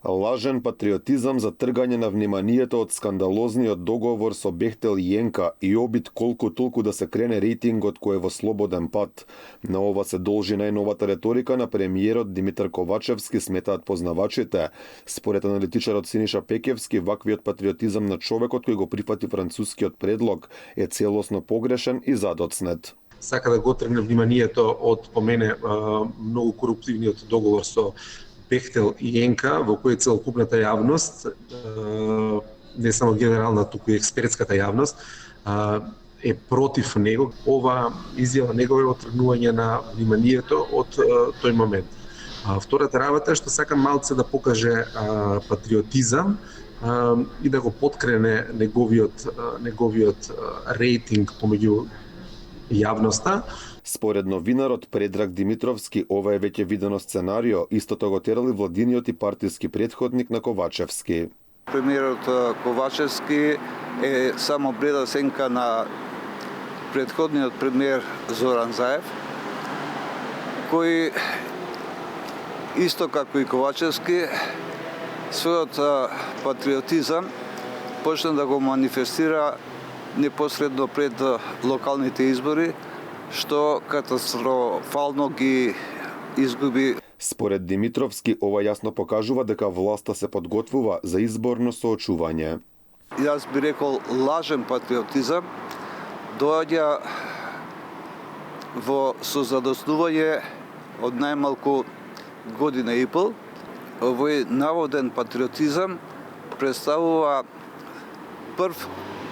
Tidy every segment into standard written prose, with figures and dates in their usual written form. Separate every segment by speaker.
Speaker 1: Лажен патриотизам за тргање на вниманието од скандалозниот договор со Бехтел и Енка и обид колку толку да се крене рейтингот кој е во слободен пат. На ова се должи најновата реторика на премиерот Димитар Ковачевски, сметаат познавачите. Според аналитичарот Синиша Пекевски, ваквиот патриотизам на човекот кој го прифати францускиот предлог е целосно погрешен и задоцнет.
Speaker 2: Сака да го тргне вниманието од, по мене, многу коруптивниот договор со Бехтел и Енка, во кој целокупната јавност, не само генерална, туку и експертската јавност, е против него. Ова изјава негово отргнување на вниманието од тој момент. Втората работа е што сака малце да покаже патриотизам и да го подкрене неговиот рейтинг помеѓу јавноста.
Speaker 1: Според новинарот Предраг Димитровски, ова е веќе видено сценарио, истото го терали владиниот и партиски претходник на Ковачевски.
Speaker 3: Премиерот Ковачевски е само бледа сенка на претходниот премиер Зоран Заев, кој исто како и Ковачевски својот патриотизам почна да го манифестира непосредно пред локалните избори, што катастрофално ги изгуби.
Speaker 1: Според Димитровски, ова јасно покажува дека власта се подготвува за изборно соочување.
Speaker 3: Јас би рекол лажен патриотизам доаѓа во созадоснување од најмалку година и пол. Овој наводен патриотизам представува прв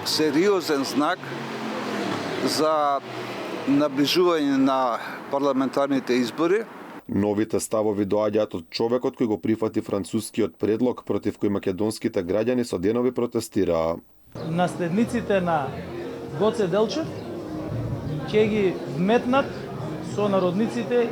Speaker 3: сериозен знак за наближување на парламентарните избори.
Speaker 1: Новите ставови доаѓаат од човекот кој го прифати францускиот предлог, против кој македонските граѓани со денови протестираа.
Speaker 4: Наследниците на Гоце Делчев ќе ги вметнат со народниците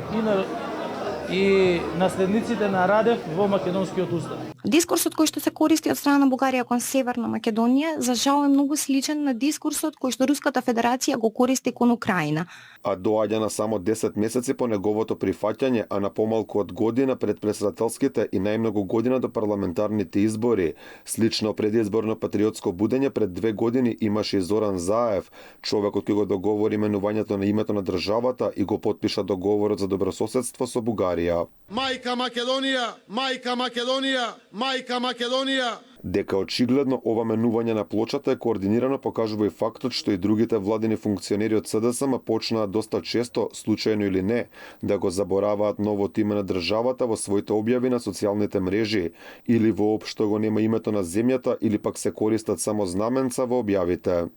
Speaker 4: и наследниците на Радев во македонскиот устав.
Speaker 5: Дискурсот кој што се користи од страна на Бугарија кон Северна Македонија за жал е многу сличен на дискурсот кој што Руската Федерација го користи кон Украина.
Speaker 1: А доаѓа на само 10 месеци по неговото прифаќање, а на помалку од година пред претседателските и најмногу година до парламентарните избори. Слично предизборно патриотско будење пред 2 години имаше и Зоран Заев, човекот кој го договори именувањето на името на државата и го потпиша договорот за добрососедство со Бугарија.
Speaker 6: Мајка Македонија, мајка Македонија, мајка Македонија.
Speaker 1: Дека очигледно ова менување на плочата е координирано покажува и фактот што и другите владини функционери од СДСМ почнаа доста често, случајно или не, да го забораваат новото име на државата во своите објави на социјалните мрежи, или воопшто го нема името на земјата, или пак се користат само знаменца во објавите.